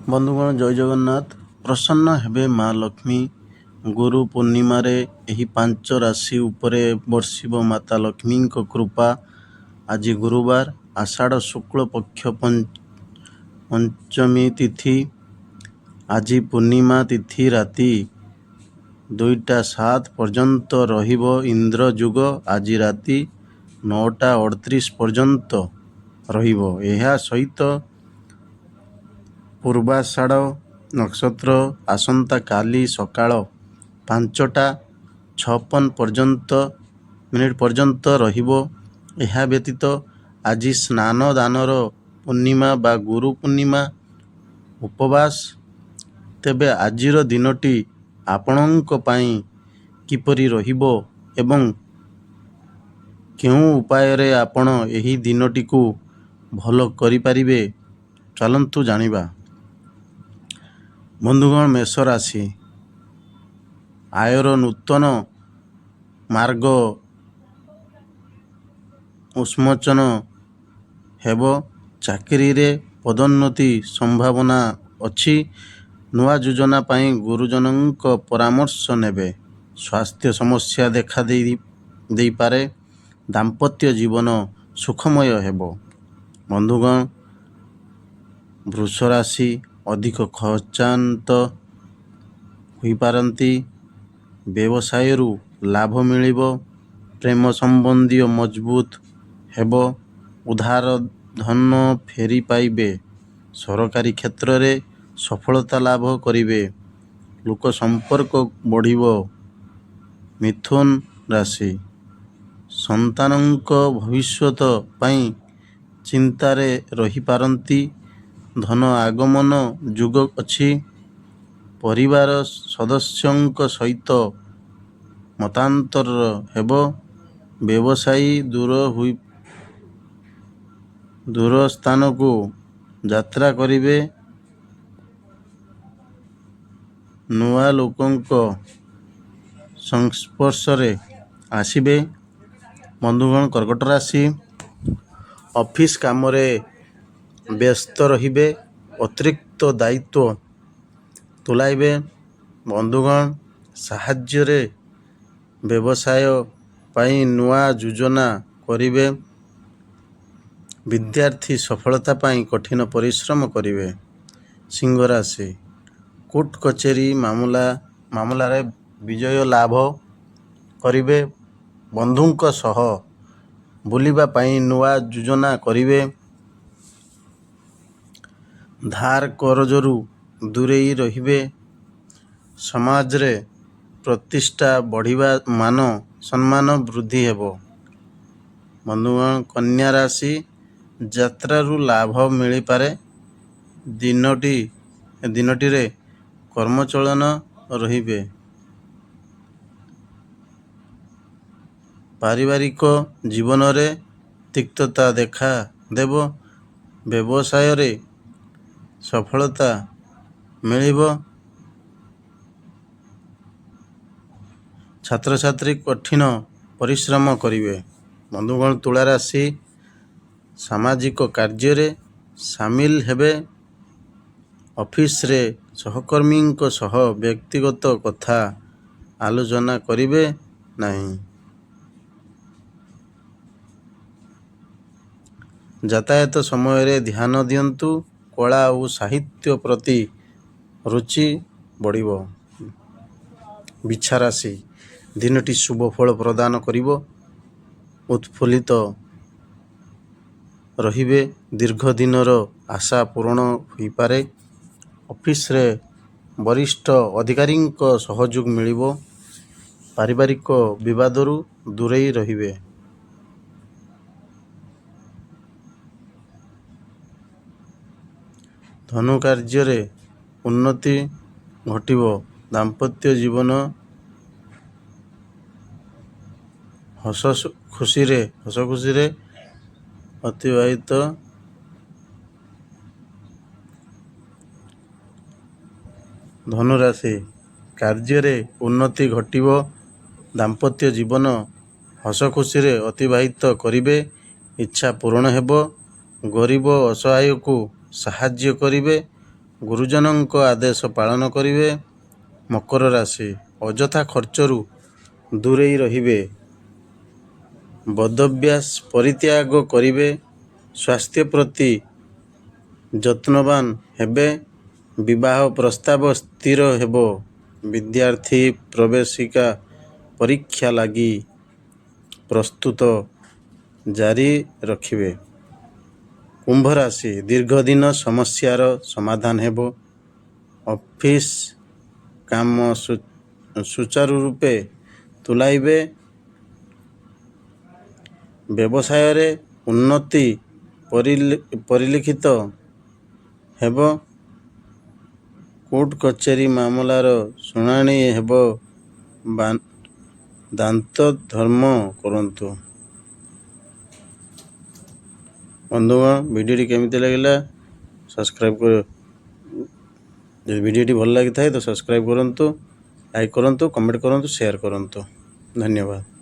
ବନ୍ଧୁଗଣ ଜୟ ଜଗନ୍ନାଥ। ପ୍ରସନ୍ନ ହେବେ ମା ଲକ୍ଷ୍ମୀ। ଗୁରୁ ପୂର୍ଣ୍ଣିମାରେ ଏହି 5 ରାଶି ଉପରେ ବର୍ଷିବ ମାତା ଲକ୍ଷ୍ମୀଙ୍କ କୃପା। ଆଜି ଗୁରୁବାର, ଆଷାଢ଼ ଶୁକ୍ଳ ପକ୍ଷ ପଞ୍ଚମୀ ତିଥି। ଆଜି ପୂର୍ଣ୍ଣିମା ତିଥି ରାତି 2ଟା 7 ପର୍ଯ୍ୟନ୍ତ ରହିବ ଇନ୍ଦ୍ର ଯୁଗ। ଆଜି ରାତି 9ଟା 38 ପର୍ଯ୍ୟନ୍ତ ରହିବ। ଏହା ସହିତ ପୂର୍ବାଷାଢ଼ ନକ୍ଷତ୍ର ଆସନ୍ତାକାଲି ସକାଳ 5ଟା 56 ପର୍ଯ୍ୟନ୍ତ ରହିବ। ଏହା ବ୍ୟତୀତ ଆଜି ସ୍ନାନ ଦାନର ପୂର୍ଣ୍ଣିମା ବା ଗୁରୁ ପୂର୍ଣ୍ଣିମା ଉପବାସ। ତେବେ ଆଜିର ଦିନଟି ଆପଣଙ୍କ ପାଇଁ କିପରି ରହିବ ଏବଂ କେଉଁ ଉପାୟରେ ଆପଣ ଏହି ଦିନଟିକୁ ଭଲ କରିପାରିବେ, ଚାଲନ୍ତୁ ଜାଣିବା। ବନ୍ଧୁଗଣ, ମେଷ ରାଶି। ଆୟର ନୂତନ ମାର୍ଗ ଉନ୍ମୋଚନ ହେବ। ଚାକିରିରେ ପଦୋନ୍ନତି ସମ୍ଭାବନା ଅଛି। ନୂଆ ଯୋଜନା ପାଇଁ ଗୁରୁଜନଙ୍କ ପରାମର୍ଶ ନେବେ। ସ୍ୱାସ୍ଥ୍ୟ ସମସ୍ୟା ଦେଖା ଦେଇପାରେ। ଦାମ୍ପତ୍ୟ ଜୀବନ ସୁଖମୟ ହେବ। ବନ୍ଧୁଗଣ, ବୃଷ ରାଶି। ଅଧିକ ଖର୍ଚ୍ଚାନ୍ତ ହୋଇପାରନ୍ତି। ବ୍ୟବସାୟରୁ ଲାଭ ମିଳିବ। ପ୍ରେମ ସମ୍ବନ୍ଧୀୟ ମଜବୁତ ହେବ। ଉଧାର ଧନ ଫେରି ପାଇବେ। ସରକାରୀ କ୍ଷେତ୍ରରେ ସଫଳତା ଲାଭ କରିବେ। ଲୋକ ସମ୍ପର୍କ ବଢ଼ିବ। ମିଥୁନ ରାଶି। ସନ୍ତାନଙ୍କ ଭବିଷ୍ୟତ ପାଇଁ ଚିନ୍ତାରେ ରହିପାରନ୍ତି। ଧନ ଆଗମନ ଯୋଗ ଅଛି। ପରିବାର ସଦସ୍ୟଙ୍କ ସହିତ ମତାନ୍ତର ହେବ। ବ୍ୟବସାୟୀ ଦୂର ସ୍ଥାନକୁ ଯାତ୍ରା କରିବେ। ନୂଆ ଲୋକଙ୍କ ସଂସ୍ପର୍ଶରେ ଆସିବେ। ବନ୍ଧୁଗଣ, କର୍କଟ ରାଶି। ଅଫିସ କାମରେ ବ୍ୟସ୍ତ ରହିବେ। ଅତିରିକ୍ତ ଦାୟିତ୍ୱ ତୁଲାଇବେ। ବନ୍ଧୁଗଣ, ସାହାଯ୍ୟରେ ବ୍ୟବସାୟ ପାଇଁ ନୂଆ ଯୋଜନା କରିବେ। ବିଦ୍ୟାର୍ଥୀ ସଫଳତା ପାଇଁ କଠିନ ପରିଶ୍ରମ କରିବେ। ସିଂହ ରାଶି। କୋର୍ଟ କଚେରୀ ମାମଲାରେ ବିଜୟ ଲାଭ କରିବେ। ବନ୍ଧୁଙ୍କ ସହ ବୁଲିବା ପାଇଁ ନୂଆ ଯୋଜନା କରିବେ। ଧାର କରଜରୁ ଦୂରେଇ ରହିବେ। ସମାଜରେ ପ୍ରତିଷ୍ଠା ବଢ଼ିବା, ମାନ ସମ୍ମାନ ବୃଦ୍ଧି ହେବ। ବନ୍ଧୁଗଣ, କନ୍ୟା ରାଶି। ଯାତ୍ରାରୁ ଲାଭ ମିଳିପାରେ। ଦିନଟିରେ କର୍ମଚଳନ ରହିବେ। ପାରିବାରିକ ଜୀବନରେ ତିକ୍ତତା ଦେଖା ଦେବ। ବ୍ୟବସାୟରେ ସଫଳତା ମିଳିବ। ଛାତ୍ରଛାତ୍ରୀ କଠିନ ପରିଶ୍ରମ କରିବେ। ବନ୍ଧୁଗଣ, ତୁଳା ରାଶି। ସାମାଜିକ କାର୍ଯ୍ୟରେ ସାମିଲ ହେବେ। ଅଫିସରେ ସହକର୍ମୀଙ୍କ ସହ ବ୍ୟକ୍ତିଗତ କଥା ଆଲୋଚନା କରିବେ ନାହିଁ। ଯାତାୟାତ ସମୟରେ ଧ୍ୟାନ ଦିଅନ୍ତୁ। କଳା ଓ ସାହିତ୍ୟ ପ୍ରତି ରୁଚି ବଢ଼ିବ। ବିଛା ରାଶି। ଦିନଟି ଶୁଭ ଫଳ ପ୍ରଦାନ କରିବ। ଉତ୍ଫୁଲ୍ଲିତ ରହିବେ। ଦୀର୍ଘ ଦିନର ଆଶା ପୂରଣ ହୋଇପାରେ। ଅଫିସରେ ବରିଷ୍ଠ ଅଧିକାରୀଙ୍କ ସହଯୋଗ ମିଳିବ। ପାରିବାରିକ ବିବାଦରୁ ଦୂରେଇ ରହିବେ। ଧନୁ କାର୍ଯ୍ୟରେ ଉନ୍ନତି ଘଟିବ। ଦାମ୍ପତ୍ୟ ଜୀବନ ହସ ଖୁସିରେ ଅତିବାହିତ। ଧନୁ ରାଶି। କାର୍ଯ୍ୟରେ ଉନ୍ନତି ଘଟିବ। ଦାମ୍ପତ୍ୟ ଜୀବନ ହସ ଖୁସିରେ ଅତିବାହିତ କରିବେ। ଇଚ୍ଛା ପୂରଣ ହେବ। ଗରିବ ଅସହାୟକୁ ସାହାଯ୍ୟ କରିବେ। ଗୁରୁଜନଙ୍କ ଆଦେଶ ପାଳନ କରିବେ। ମକର ରାଶି ଅଯଥା ଖର୍ଚ୍ଚରୁ ଦୂରେଇ ରହିବେ। ବଦଭ୍ୟାସ ପରିତ୍ୟାଗ କରିବେ। ସ୍ୱାସ୍ଥ୍ୟ ପ୍ରତି ଯତ୍ନବାନ ହେବେ। ବିବାହ ପ୍ରସ୍ତାବ ସ୍ଥିର ହେବ। ବିଦ୍ୟାର୍ଥୀ ପ୍ରବେଶିକା ପରୀକ୍ଷା ଲାଗି ପ୍ରସ୍ତୁତ ଜାରି ରଖିବେ। କୁମ୍ଭ ରାଶି ଦୀର୍ଘଦିନ ସମସ୍ୟାର ସମାଧାନ ହେବ। ଅଫିସ କାମ ସୁଚାରୁ ରୂପେ ତୁଲାଇବେ। ବ୍ୟବସାୟରେ ଉନ୍ନତି ପରିଲକ୍ଷିତ ହେବ। କୋର୍ଟ କଚେରୀ ମାମଲାର ଶୁଣାଣି ହେବ। ଦାନ୍ତ ଧର୍ମ କରନ୍ତୁ। ବନ୍ଧୁଗଣ, ଭିଡ଼ିଓଟି କେମିତି ଲାଗିଲା ସବସ୍କ୍ରାଇବ୍ କର। ଯଦି ଭିଡ଼ିଓଟି ଭଲ ଲାଗିଥାଏ ତ ସବସ୍କ୍ରାଇବ୍ କରନ୍ତୁ, ଲାଇକ୍ କରନ୍ତୁ, କମେଣ୍ଟ କରନ୍ତୁ, ସେୟାର କରନ୍ତୁ। ଧନ୍ୟବାଦ।